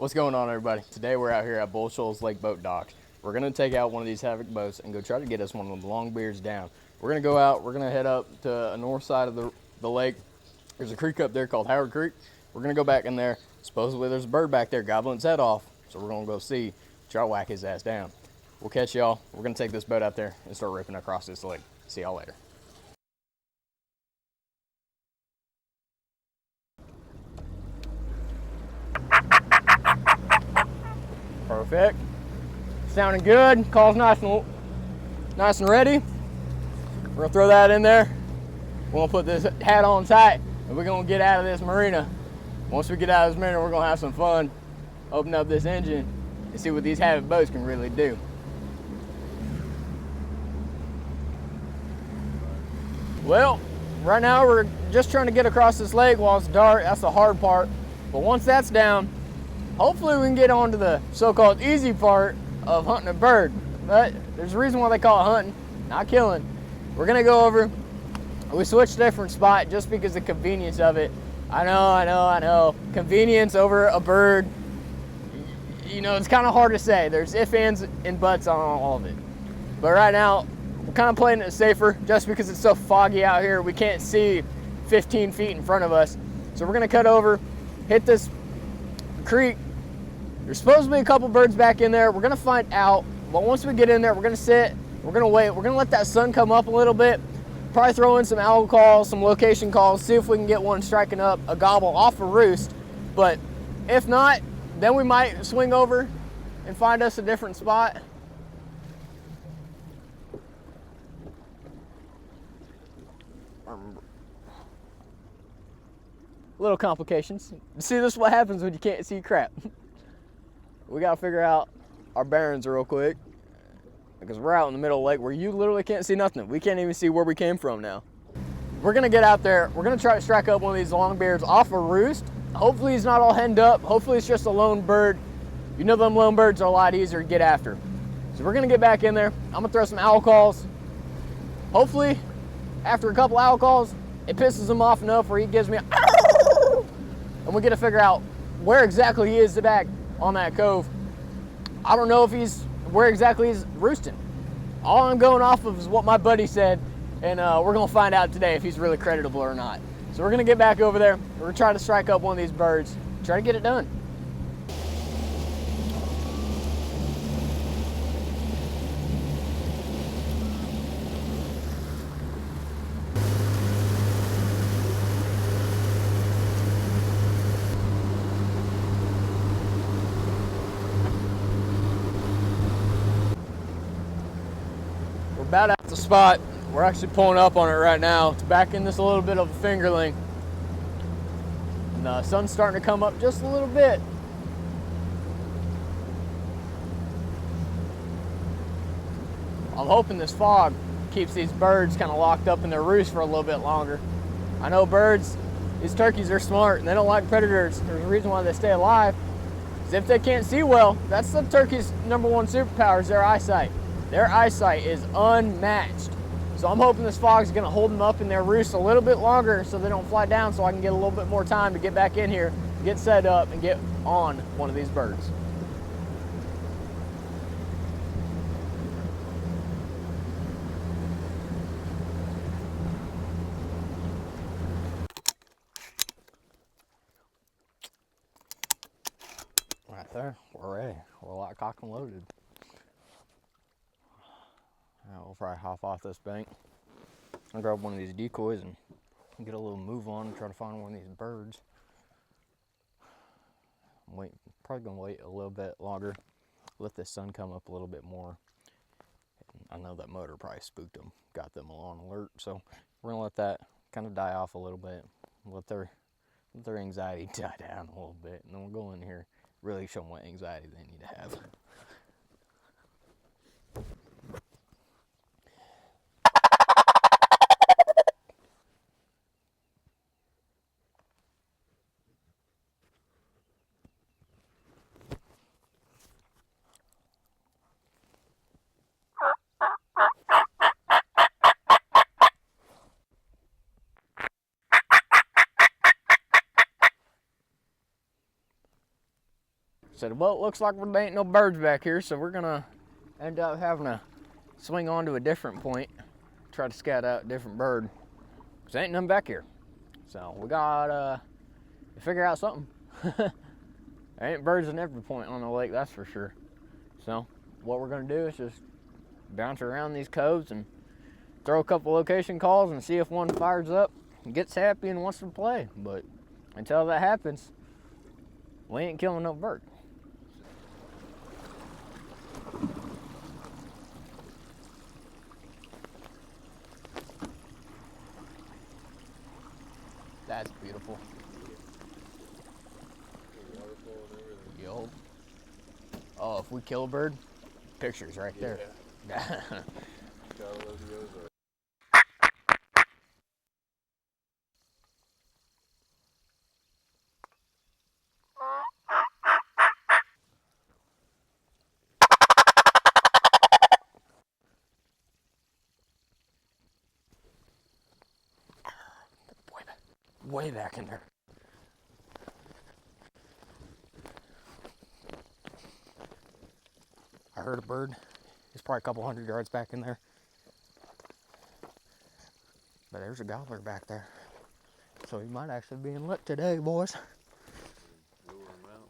What's going on, everybody? Today we're out here at Bull Shoals Lake Boat Docks. We're gonna take out one of these Havoc boats and go try to get us one of the long beards down. We're gonna go out, we're gonna head up to a north side of the lake. There's a creek up there called Howard Creek. We're gonna go back in there. Supposedly there's a bird back there gobbling its head off. So we're gonna go see, try to whack his ass down. We'll catch y'all. We're gonna take this boat out there and start ripping across this lake. See y'all later. Perfect. Sounding good. Call's nice and ready. We're gonna throw that in there. We're gonna put this hat on tight, and we're gonna get out of this marina. Once we get out of this marina, we're gonna have some fun, open up this engine, and see what these Havoc boats can really do. Well, right now we're just trying to get across this lake while it's dark. That's the hard part. But once that's down, hopefully we can get on to the so-called easy part of hunting a bird. But there's a reason why they call it hunting, not killing. We're gonna go over, we switched a different spot just because of the convenience of it. I know. Convenience over a bird, you know, it's kind of hard to say. There's ifs, ands, and buts on all of it. But right now, we're kind of playing it safer just because it's so foggy out here. We can't see 15 feet in front of us. So we're gonna cut over, hit this creek. There's supposed to be a couple birds back in there. We're gonna find out, but once we get in there, we're gonna sit, we're gonna wait, we're gonna let that sun come up a little bit, probably throw in some owl calls, some location calls, see if we can get one striking up a gobble off a roost. But if not, then we might swing over and find us a different spot. Little complications. See, this is what happens when you can't see crap. We gotta figure out our bearings real quick because we're out in the middle of the lake where you literally can't see nothing. We can't even see where we came from now. We're gonna get out there. We're gonna try to strike up one of these long beards off a roost. Hopefully he's not all henned up. Hopefully it's just a lone bird. You know them lone birds are a lot easier to get after. So we're gonna get back in there. I'm gonna throw some owl calls. Hopefully after a couple owl calls, it pisses him off enough where he gives me a and we get to figure out where exactly he is back on that cove. I don't know if he's where exactly he's roosting. All I'm going off of is what my buddy said, and we're gonna find out today if he's really creditable or not. So we're gonna get back over there. We're gonna try to strike up one of these birds, try to get it done. About at the spot. We're actually pulling up on it right now. It's back in this a little bit of a fingerling. And the sun's starting to come up just a little bit. I'm hoping this fog keeps these birds kind of locked up in their roost for a little bit longer. I know birds, these turkeys are smart and they don't like predators. There's a reason why they stay alive. Is if they can't see well, that's the turkey's #1 superpower is their eyesight. Their eyesight is unmatched. So I'm hoping this fog is gonna hold them up in their roost a little bit longer so they don't fly down, so I can get a little bit more time to get back in here, get set up, and get on one of these birds. Right there, we're ready. We're locked, cocked, and loaded. We'll probably hop off this bank. I'll grab one of these decoys and get a little move on and try to find one of these birds. Probably gonna wait a little bit longer, let the sun come up a little bit more. I know that motor probably spooked them, got them all on alert, so we're gonna let that kind of die off a little bit, let their anxiety die down a little bit, and then we'll go in here, really show them what anxiety they need to have. Said, well, it looks like there ain't no birds back here, so we're gonna end up having to swing on to a different point, try to scout out a different bird, because there ain't none back here. So we gotta figure out something. There ain't birds in every point on the lake, that's for sure. So what we're gonna do is just bounce around these coves and throw a couple location calls and see if one fires up and gets happy and wants to play. But until that happens, we ain't killing no bird. That's beautiful. Yo. Oh, if we kill a bird, pictures right there. Way back in there. I heard a bird. He's probably a couple hundred yards back in there. But there's a gobbler back there. So he might actually be in luck today, boys. Lure him out.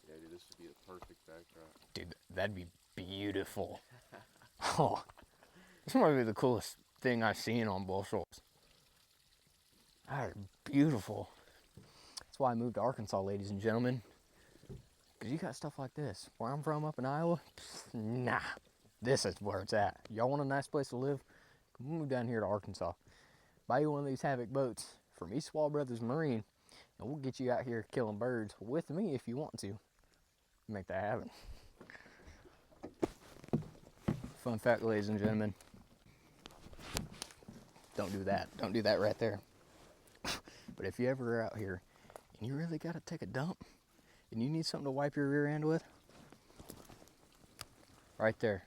Yeah, dude, this would be the perfect backdrop. Dude, that'd be beautiful. Oh, this might be the coolest thing I've seen on bull shoals. That is beautiful. That's why I moved to Arkansas, ladies and gentlemen. Because you got stuff like this. Where I'm from up in Iowa, nah, this is where it's at. Y'all want a nice place to live? Come move down here to Arkansas. Buy you one of these Havoc boats from Eastwood Brothers Marine, and we'll get you out here killing birds with me if you want to. Make that happen. Fun fact, ladies and gentlemen. Don't do that. Don't do that right there. But if you ever are out here and you really got to take a dump and you need something to wipe your rear end with, right there.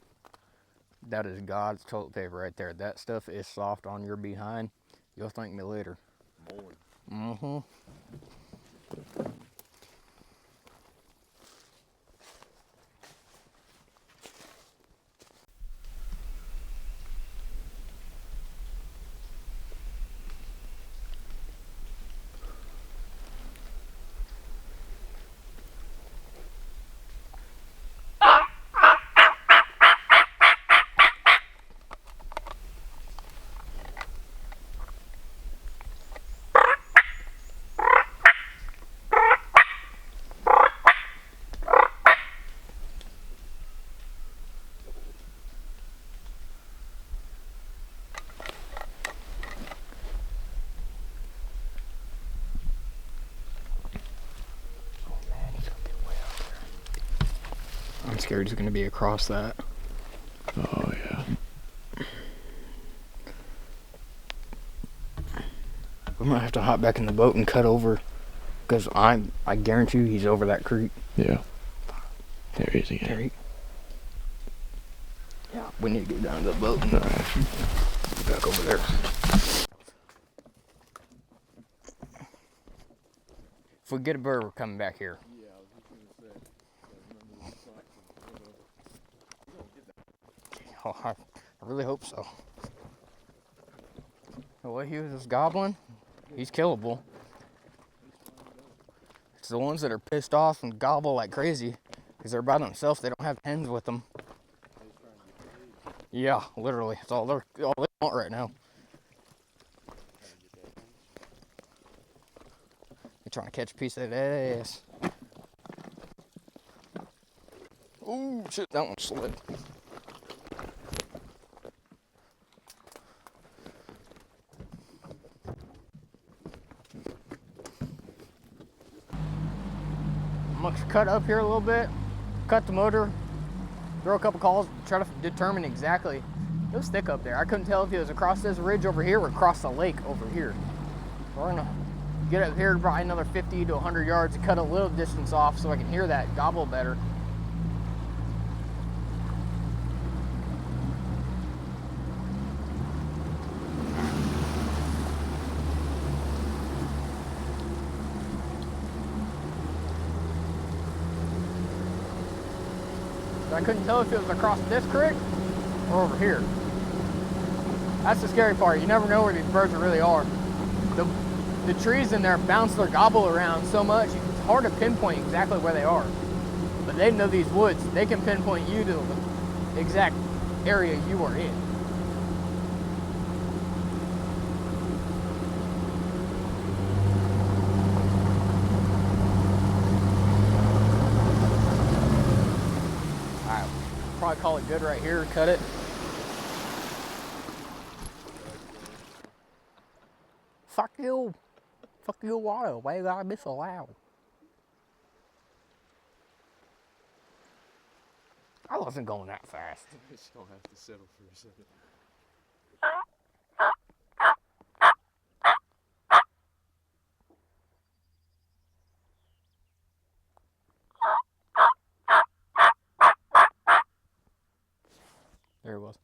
That is God's toilet paper right there. That stuff is soft on your behind. You'll thank me later. Mm-hmm. I'm scared he's going to be across that. Oh, yeah. We might have to hop back in the boat and cut over, because I guarantee you he's over that creek. Yeah. There he is again. Yeah, we need to get down to the boat and get back over there. If we get a bird, we're coming back here. Yeah, I was just going to say. Oh, I really hope so. The way he was just gobbling, he's killable. It's the ones that are pissed off and gobble like crazy because they're by themselves. They don't have hens with them. Yeah, literally. That's all they want right now. They're trying to catch a piece of that ass. Ooh, shit, that one slid. I'm gonna cut up here a little bit, cut the motor, throw a couple calls, try to determine exactly. It was thick up there. I couldn't tell if it was across this ridge over here or across the lake over here. We're gonna get up here probably another 50 to 100 yards and cut a little distance off so I can hear that gobble better. So I couldn't tell if it was across this creek or over here. That's the scary part. You never know where these birds really are. The trees in there bounce their gobble around so much, it's hard to pinpoint exactly where they are. But they know these woods. They can pinpoint you to the exact area you are in. Alright, probably call it good right here, cut it. Fuck you. Fuck you, water. Why you gotta be so loud? I wasn't going that fast. Just gonna have to settle for a second. There it was.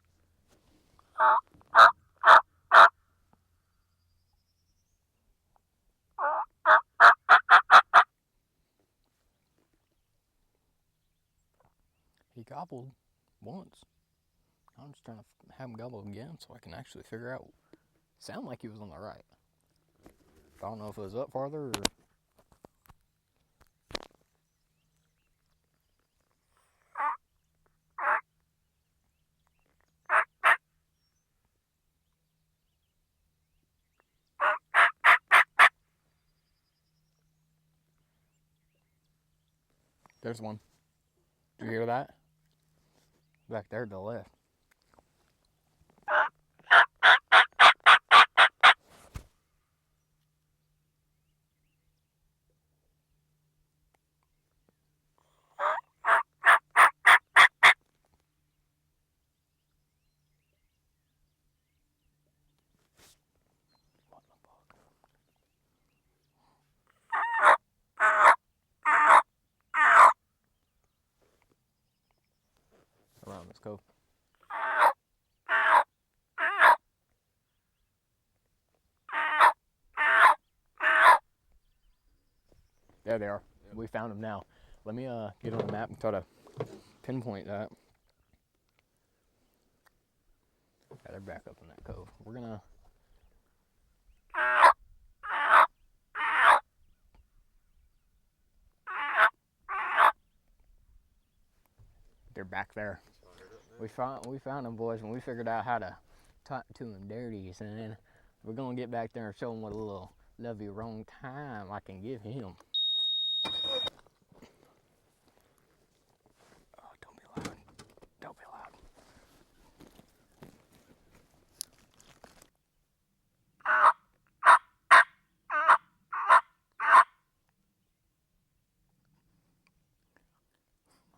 He gobbled once. I'm just trying to have him gobble again so I can actually figure out. Sound like he was on the right. I don't know if it was up farther or. There's one. Did you hear that? Back there to the left. What the fuck? Around this cove. There they are. Yep. We found them now. Let me get on the map and try to pinpoint that. Yeah, they're back up in that cove. We're gonna. They're back there. We found them, boys, and we figured out how to talk to them dirties, and then we're gonna get back there and show them what a little lovey wrong time I can give him. Oh, don't be loud. Don't be loud.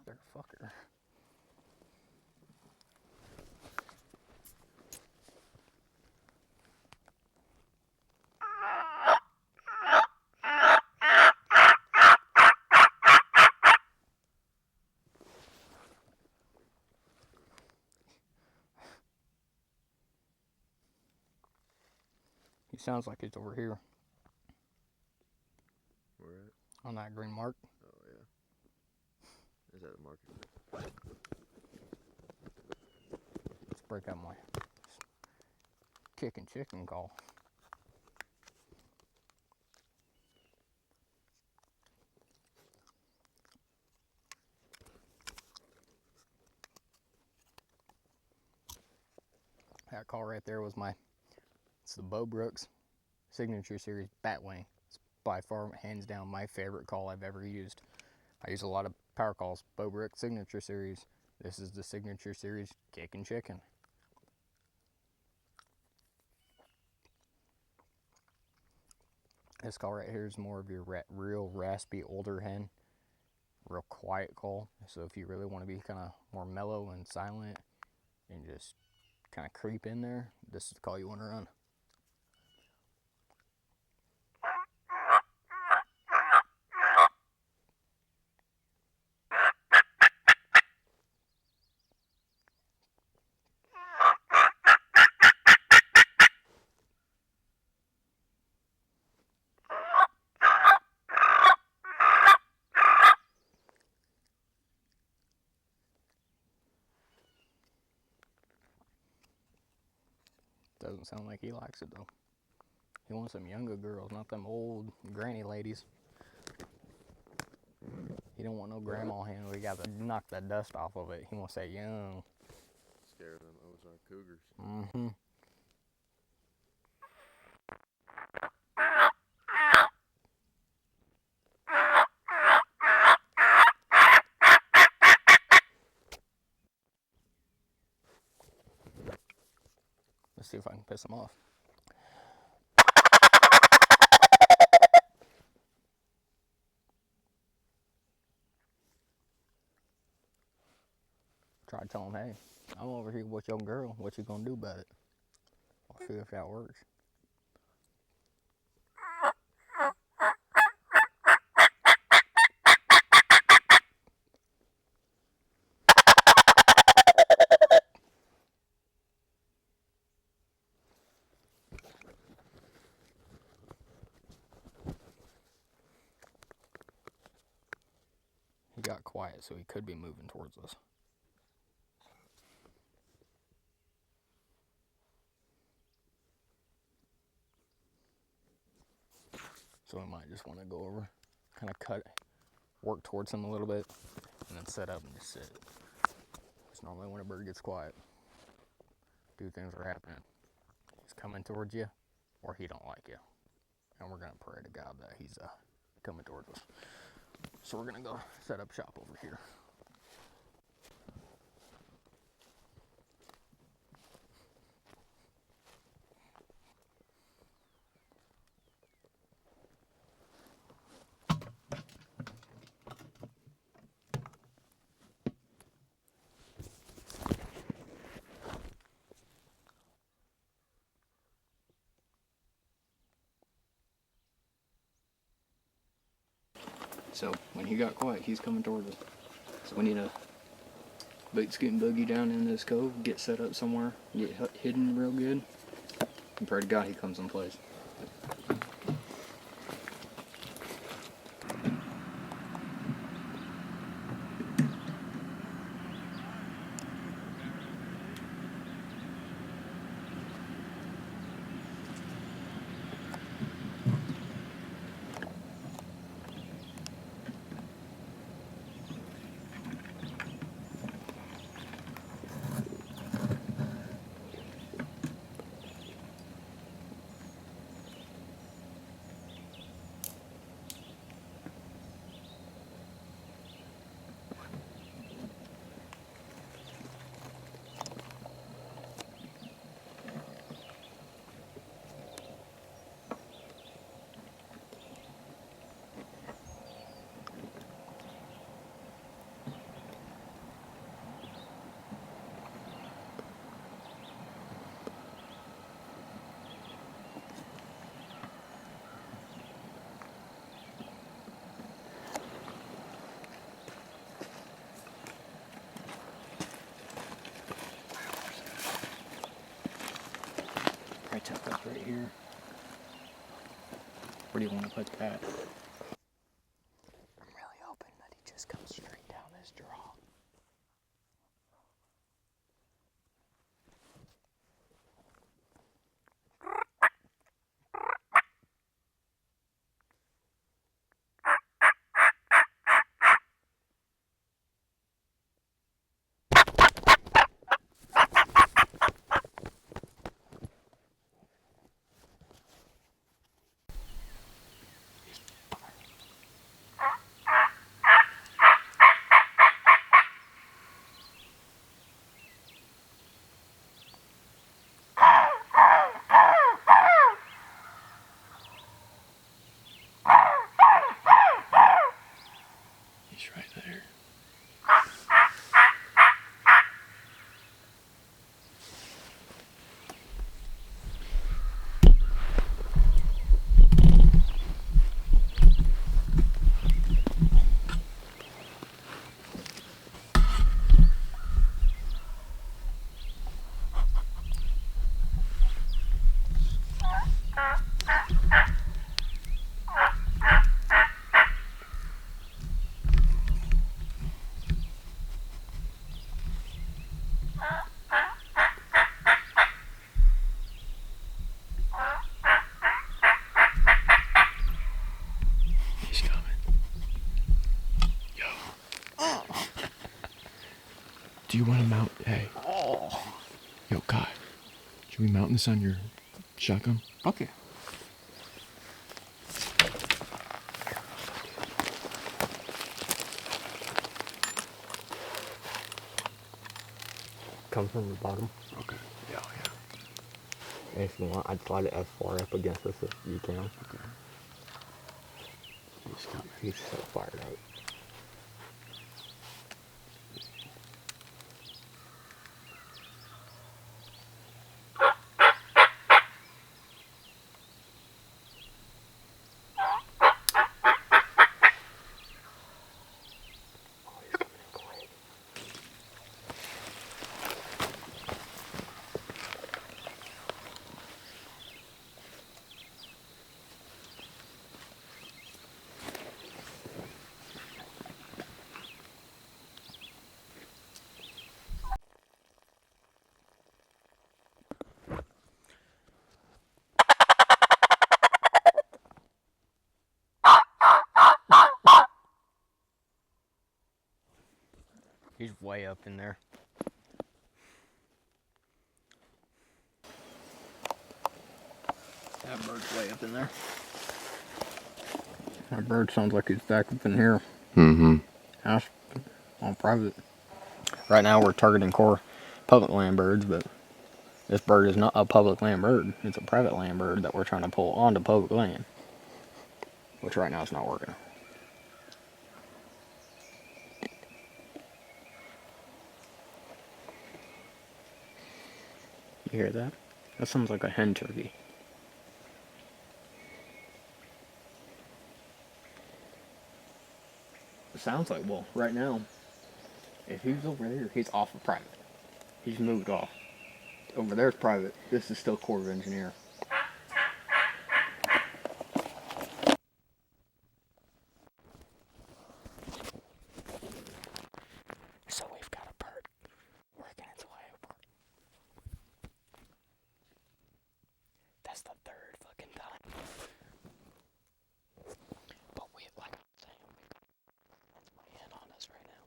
Motherfucker. He sounds like he's over here. Where at? On that green mark. Oh, yeah. Is that a marker? Let's break out my kicking chicken call. That call right there was it's the Bo Brooks Signature Series Batwing. It's by far, hands down, my favorite call I've ever used. I use a lot of power calls. Bo Brooks Signature Series. This is the Signature Series Kicking Chicken. This call right here is more of your real raspy older hen. Real quiet call. So if you really want to be kind of more mellow and silent and just kind of creep in there, this is the call you want to run. Doesn't sound like he likes it though. He wants some younger girls, not them old granny ladies. He don't want no grandma hen. We got to knock that dust off of it. He wants that young. Scare them Ozark cougars. Mm-hmm. Let's see if I can piss him off. Try to tell him, hey, I'm over here with your girl. What you gonna do about it? I'll see if that works. He got quiet, so he could be moving towards us. So we might just want to go over, kind of work towards him a little bit, and then set up and just sit. It's normally when a bird gets quiet, two things are happening. He's coming towards you, or he don't like you. And we're gonna pray to God that he's coming towards us. So we're gonna go set up shop over here. So when he got quiet, he's coming towards us. So we need to boot, scoot, and boogie down in this cove, get set up somewhere, get hidden real good, and pray to God he comes in place. Tap that right here. Where do you want to put that? I'm really hoping that he just comes straight down this draw. He's right there. Do you want to mount? Hey. Oh. Yo, Kai. Should we mount this on your shotgun? Okay. Come from the bottom. Okay. Yeah. And if you want, I'd slide it as far up against us as you can. Okay. He's coming. He's so fired up. He's way up in there. That bird's way up in there. That bird sounds like he's back up in here. Mm-hmm. House on private. Right now we're targeting core public land birds, but this bird is not a public land bird. It's a private land bird that we're trying to pull onto public land, which right now is not working. You hear that? That sounds like a hen turkey. It sounds like, well, right now, if he's over there, he's off of private. He's moved off. Over there's private. This is still Corps of Engineer. So we've got a bird working its way over. That's the third fucking time. But we, like I'm saying, it's way in on us right now.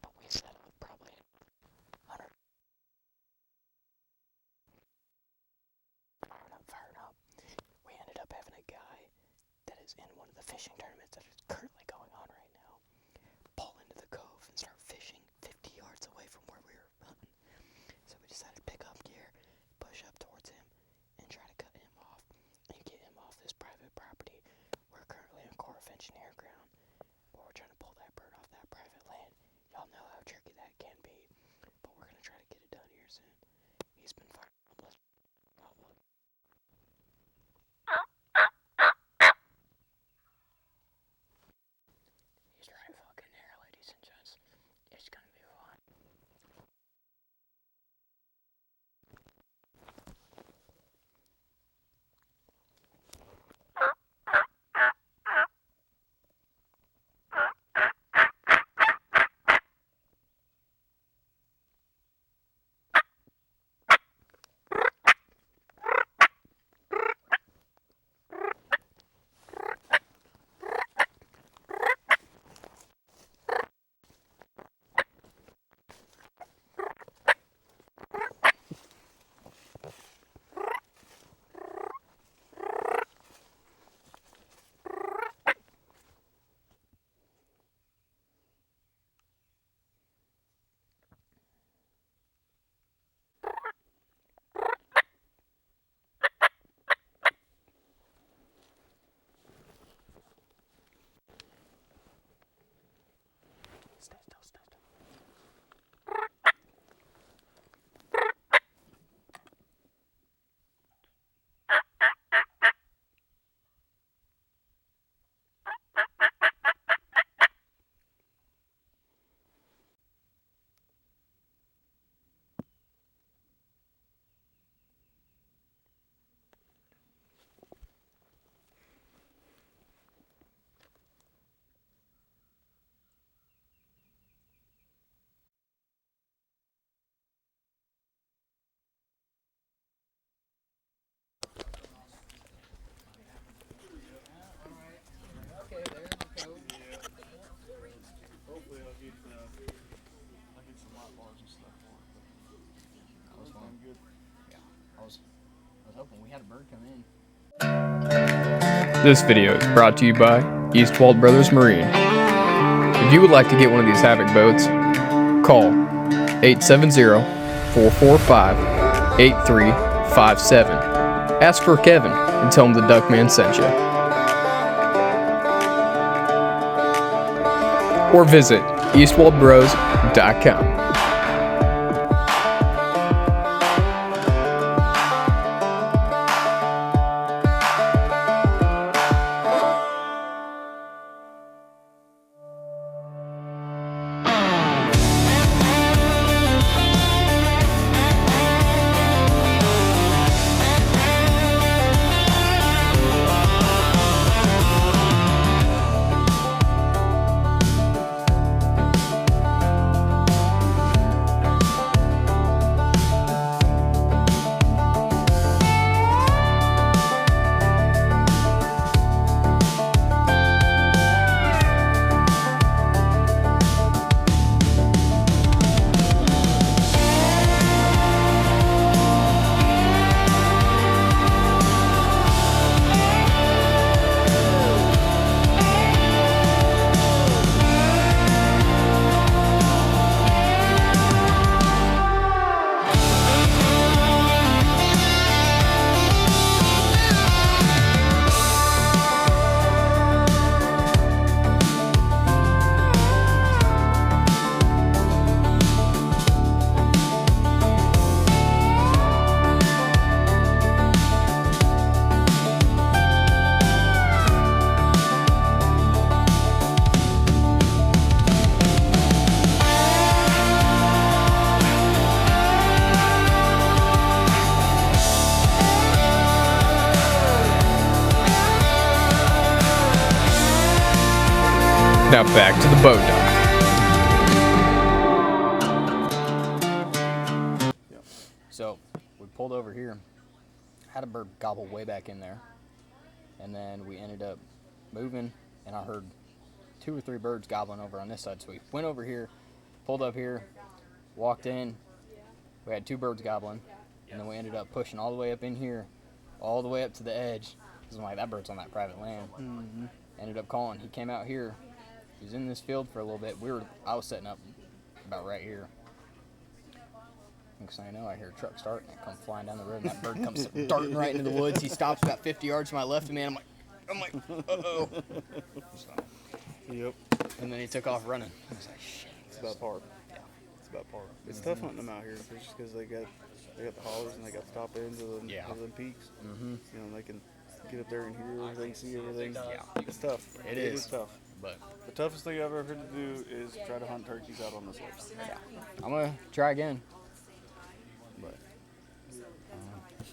But we set up probably 100. Firing up. We ended up having a guy that is in one of the fishing tournaments that is currently going on right now pull into the cove and start fishing 50 yards away from where we were hunting. So we decided to pick up gear, push up towards him, and try to cut him off and get him off this private property. We're currently on Corps of Engineer ground, but we're trying to pull that bird off that private land. Y'all know how tricky that can be, but we're going to try to get it done here soon. He's been firing. This video is brought to you by Eastwood Brothers Marine. If you would like to get one of these Havoc boats, call 870-445-8357. Ask for Kevin and tell him the Duckman sent you. Or visit eastwoldbros.com. Now back to the boat dock. So we pulled over here, had a bird gobble way back in there, and then we ended up moving, and I heard 2 or 3 birds gobbling over on this side. So we went over here, pulled up here, walked in, we had 2 birds gobbling, and then we ended up pushing all the way up in here, all the way up to the edge, because I'm like, that bird's on that private land. Ended up calling. He came out here. He was in this field for a little bit. I was setting up about right here. Next thing I know, I hear a truck start and it comes flying down the road, and that bird comes darting right into the woods. He stops about 50 yards to my left of me, and I'm like, uh-oh. So, Yep. and then he took off running. I was like, shit. It's about par. Yeah. It's about par. It's tough hunting them out here, just because they got the hollers and they got the top ends of them, Yeah. of them peaks. Mm-hmm. You know, they can get up there and hear everything, see everything. Yeah. It's tough. It It is. is tough. But The toughest thing I've ever had to do is try to hunt turkeys out on this lake. I'm going to try again. But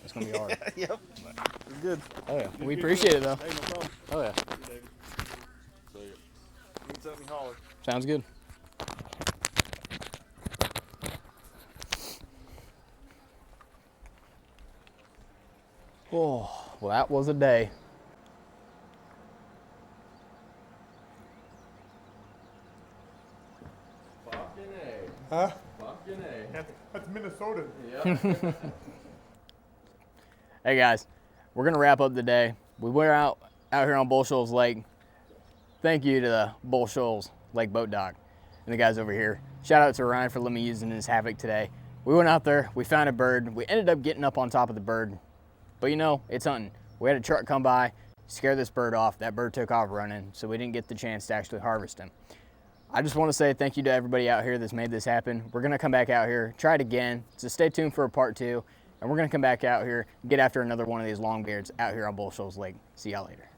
it's going to be hard. Yep. It's good. Oh, yeah. We appreciate it, though. Hey, no problem. Oh, yeah. David. So, need something, holler. Sounds good. Oh, well, that was a day. Huh? Fucking A. That's Minnesota. Hey guys, we're gonna wrap up the day. We went out here on Bull Shoals Lake. Thank you to the Bull Shoals Lake Boat Dock and the guys over here. Shout out to Ryan for letting me use his Havoc today. We went out there, we found a bird. We ended up getting up on top of the bird, but you know, it's hunting. We had a truck come by, scare this bird off. That bird took off running, so we didn't get the chance to actually harvest him. I just want to say thank you to everybody out here that's made this happen. We're going to come back out here, try it again, so stay tuned for a part 2, and we're going to come back out here and get after another one of these longbeards out here on Bull Shoals Lake. See y'all later.